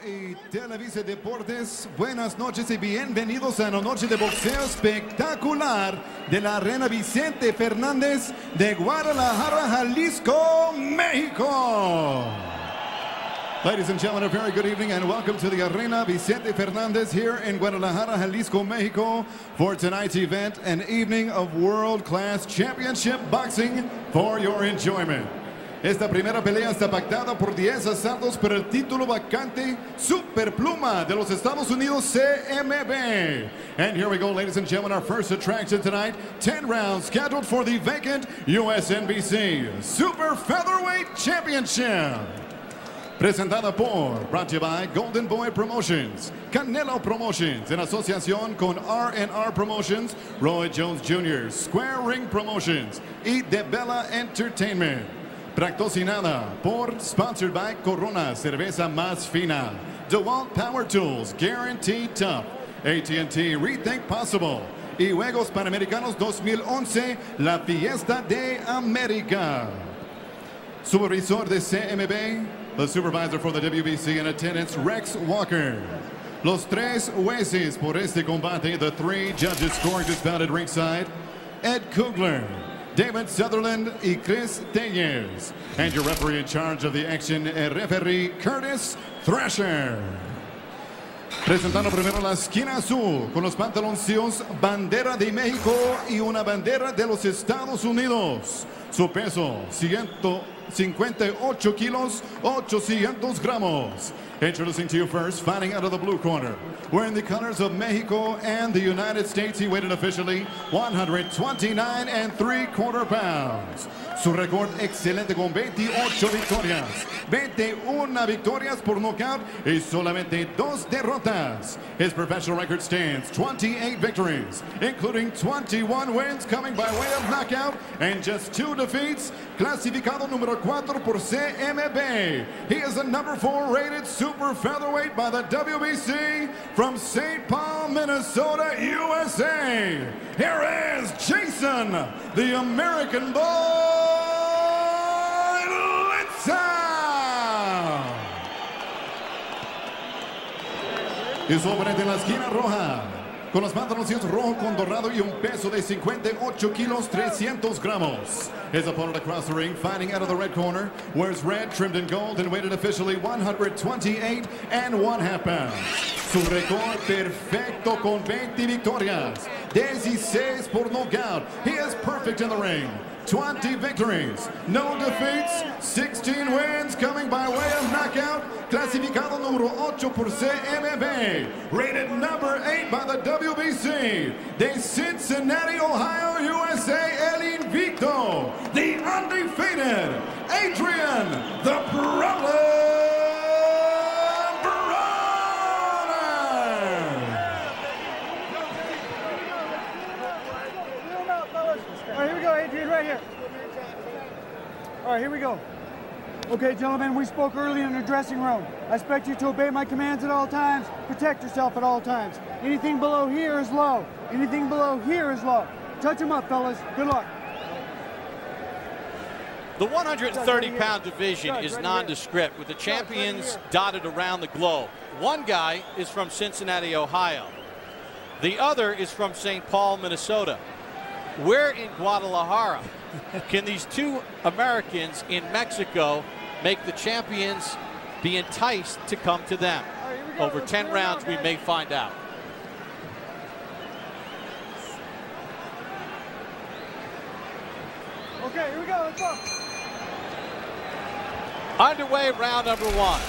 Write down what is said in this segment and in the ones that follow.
y Televisa Deportes, buenas noches y bienvenidos a una noche de boxeo espectacular de la Arena Vicente Fernández de Guadalajara, Jalisco, México. Ladies and gentlemen, a very good evening and welcome to the Arena Vicente Fernández here in Guadalajara, Jalisco, Mexico for tonight's event, an evening of world-class championship boxing for your enjoyment. Esta primera pelea está pactada por 10 asaltos por el título vacante Superpluma de los Estados Unidos CMB. And here we go, ladies and gentlemen, our first attraction tonight, 10 rounds scheduled for the vacant USNBC Super Featherweight Championship. Presentada por, brought to you by Golden Boy Promotions, Canelo Promotions, en asociación con R&R Promotions, Roy Jones Jr., Square Ring Promotions y De Bella Entertainment. Patrocinada por, sponsored by Corona, cerveza más fina, DeWalt Power Tools, Guaranteed Tough, AT&T Rethink Possible, y Juegos Panamericanos 2011, la Fiesta de América. Supervisor de CMB, the supervisor for the WBC in attendance, Rex Walker. Los tres jueces por este combate, the three judges scoring this bout at ringside, Ed Kugler, David Sutherland y Chris Tellez. And your referee in charge of the action, referee Curtis Thrasher. Presentando primero la esquina azul con los pantaloncillos, bandera de México y una bandera de los Estados Unidos. Su peso, 158 kilos, 800 gramos. Introducing to you first, fighting out of the blue corner, wearing the colors of Mexico and the United States, he weighed officially 129 3/4 pounds. Su récord excelente con 28 victorias, 21 victorias por nocaut y solamente 2 derrotas. His professional record stands 28 victories, including 21 wins coming by way of knockout and just 2 defeats. Clasificado número 4 por CMB. He is a number 4 rated super featherweight by the WBC from St. Paul, Minnesota, USA. Here is Jason, the American Boy Litzau. Y su oponente en la esquina roja, con los pantalones rojo con dorado y un peso de 58 kilos, 300 gramos. His opponent across the ring, fighting out of the red corner, wears red, trimmed in gold, and weighted officially 128 1/2 pounds. Su récord perfecto con 20 victorias, 16 por nocaut. He is perfect in the ring. 20 victories, no defeats, 16 wins coming by way of knockout. Clasificado número 8 por CMB, rated number 8 by the WBC. De Cincinnati, Ohio, USA, el invicto, the undefeated, Adrien the Broner. All right, here we go, Adrien, right here. All right, here we go. Okay, gentlemen, we spoke earlier in the dressing room. I expect you to obey my commands at all times. Protect yourself at all times. Anything below here is low. Anything below here is low. Touch them up, fellas. Good luck. The 130-pound division is nondescript, with the champions dotted around the globe. One guy is from Cincinnati, Ohio. The other is from St. Paul, Minnesota. Where in Guadalajara can these two Americans in Mexico make the champions be enticed to come to them? Over 10 rounds, we may find out. Okay, here we go. Let's go. Underway, round number 1.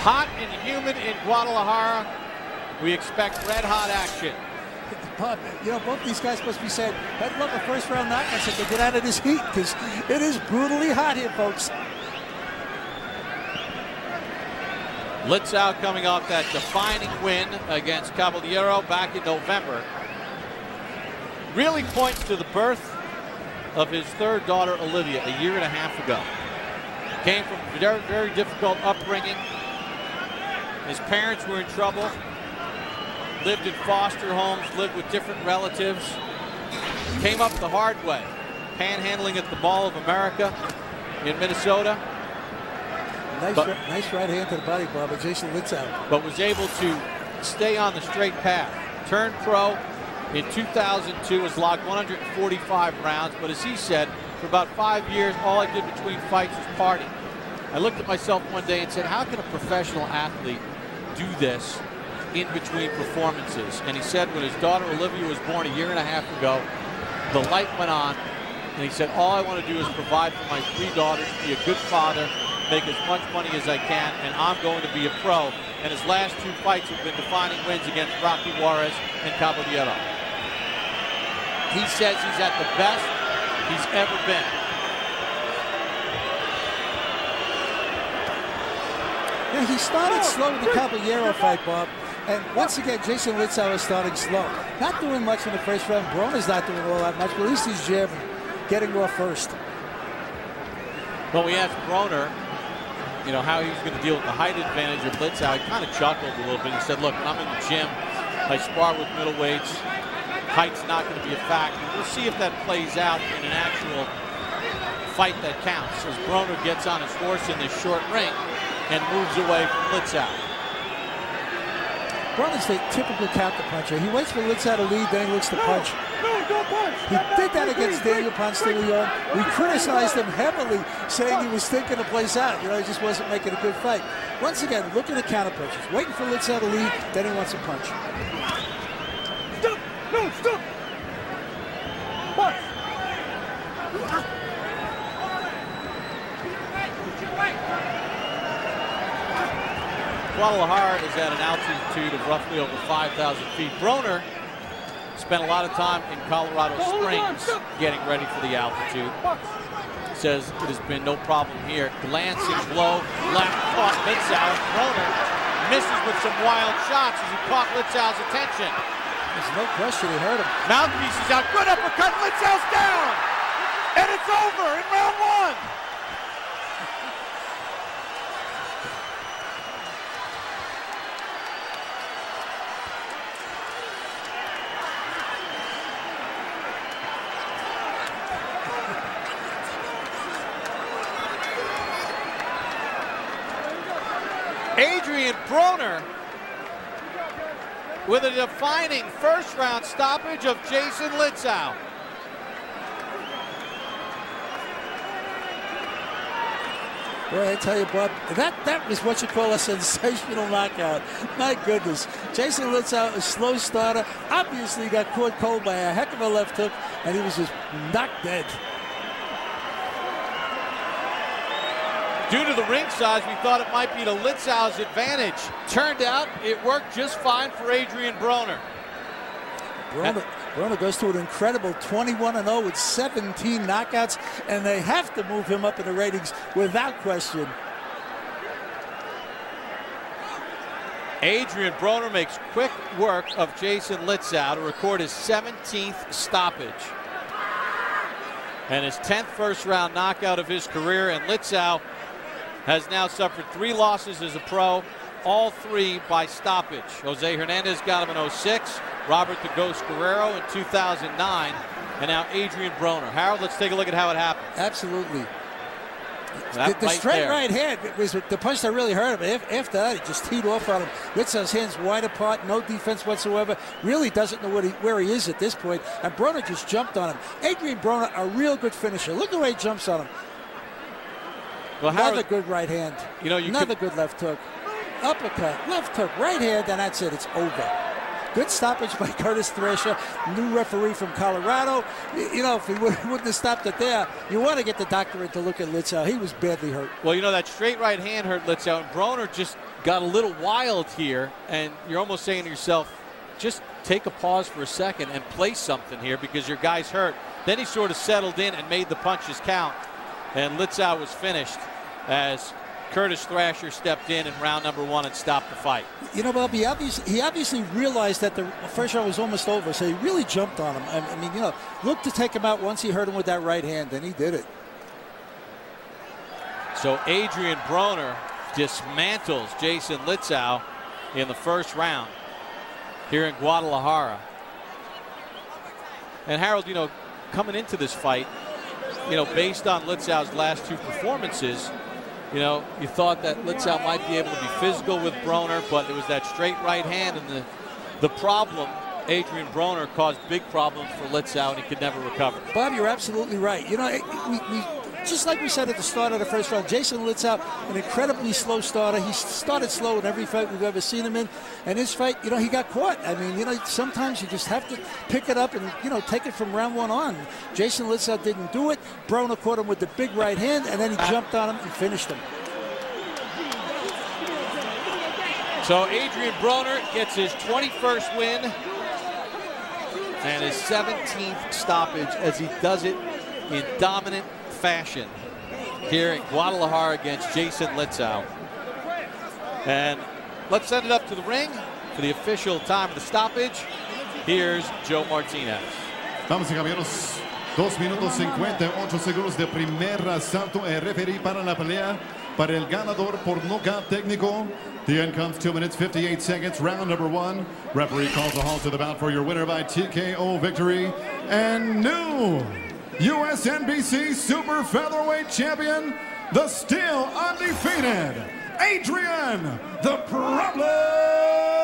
Hot and humid in Guadalajara. We expect red-hot action. You know, both these guys must be saying, I'd love a first-round knockout so they get out of this heat, because it is brutally hot here, folks. Litzau coming off that defining win against Caballero back in November. Really points to the birth of his third daughter, Olivia, a 1.5 years ago. Came from very, very difficult upbringing. His parents were in trouble. Lived in foster homes, lived with different relatives. Came up the hard way, panhandling at the Mall of America in Minnesota. Nice right hand to the body, Bob, Jason Litzau. But was able to stay on the straight path. Turned pro in 2002, has logged 145 rounds, but as he said, for about 5 years, all I did between fights was party. I looked at myself one day and said, how can a professional athlete do this in between performances? And he said when his daughter Olivia was born a year and a half ago, the light went on, and he said, all I want to do is provide for my 3 daughters, be a good father, make as much money as I can, and I'm going to be a pro. And his last 2 fights have been defining wins against Rocky Juarez and Caballero. He says he's at the best he's ever been. Yeah, he started slow in the Caballero fight, Bob. And once again, Jason Litzau is starting slow. Not doing much in the first round. Broner's not doing all that much, but at least he's jabbing, getting off first. Well, we asked Broner, you know, how he was going to deal with the height advantage of Litzau. He kind of chuckled a little bit. He said, look, when I'm in the gym, I spar with middleweights. Height's not going to be a factor. We'll see if that plays out in an actual fight that counts, as Broner gets on his horse in this short ring and moves away from Litzau. Broner's the typical counter puncher. He waits for Litzau to lead, then he looks to punch. Don't punch. He did that against Daniel Ponce de Leon. We criticized him heavily, saying he was thinking the place out. You know, he just wasn't making a good fight. Once again, looking at counter punches, waiting for Litzau to lead, then he wants a punch. Stop! No, stop! Punch! Guadalajara is at an altitude of roughly over 5,000 feet. Broner spent a lot of time in Colorado Springs getting ready for the altitude. Says it has been no problem here. Glancing blow, left caught Litzau. Broner misses with some wild shots as he caught Litzau's attention. There's no question he hurt him. Mouthpiece is out. Good uppercut. Litzau's down. And it's over in round 1. Adrien Broner with a defining first-round stoppage of Jason Litzau. Boy, I tell you, Bob, that was what you call a sensational knockout. My goodness. Jason Litzau, a slow starter, obviously got caught cold by a heck of a left hook, and he was just knocked dead. Due to the ring size, we thought it might be to Litzau's advantage. Turned out it worked just fine for Adrien Broner. Broner goes to an incredible 21-0 with 17 knockouts, and they have to move him up in the ratings without question. Adrien Broner makes quick work of Jason Litzau to record his 17th stoppage and his 10th first-round knockout of his career. And Litzau has now suffered 3 losses as a pro, all 3 by stoppage. Jose Hernandez got him in 06, Robert the Ghost Guerrero in 2009, and now Adrien Broner. Harold, let's take a look at how it happened. Absolutely. The straight right hand was the punch that really hurt him. After that, he just teed off on him. Litzau's hands wide apart, no defense whatsoever. Really doesn't know where he is at this point. And Broner just jumped on him. Adrien Broner, a real good finisher. Look at the way he jumps on him. Well, another good right hand. You know, another good left hook. Uppercut, left hook, right hand, and that's it. It's over. Good stoppage by Curtis Thrasher, new referee from Colorado. You know, if he wouldn't have stopped it there, you want to get the doctor in to look at Litzau. He was badly hurt. Well, you know, that straight right hand hurt Litzau, and Broner just got a little wild here, and you're almost saying to yourself, just take a pause for a second and play something here because your guy's hurt. Then he sort of settled in and made the punches count, and Litzau was finished as Curtis Thrasher stepped in round number 1 and stopped the fight. You know, Bob, he obviously realized that the first round was almost over, so he really jumped on him. I mean, you know, looked to take him out once he hurt him with that right hand, and he did it. So Adrien Broner dismantles Jason Litzau in the first round here in Guadalajara. And Harold, you know, coming into this fight, you know, based on Litzau's last 2 performances, You know, you thought that Litzau might be able to be physical with Broner, but it was that straight right hand, and the problem, Adrien Broner caused big problems for Litzau, and he could never recover. Bob, you're absolutely right. You know, we just like we said at the start of the first round, Jason Litzau, an incredibly slow starter. He started slow in every fight we've ever seen him in. And his fight, you know, he got caught. I mean, you know, sometimes you just have to pick it up and, you know, take it from round 1 on. Jason Litzau didn't do it. Broner caught him with the big right hand, and then he jumped on him and finished him. So Adrien Broner gets his 21st win and his 17th stoppage, as he does it in dominant fashion here in Guadalajara against Jason Litzau. And let's send it up to the ring for the official time of the stoppage. Here's Joe Martinez. Damas y caballeros, 2 minutos 58 segundos de primer asalto. El referee para la pelea para el ganador por nocaut técnico. The end comes 2 minutes 58 seconds. Round number 1. Referee calls a halt to the bout for your winner by TKO victory and new US NBC Super Featherweight Champion, the still undefeated Adrien "The Problem"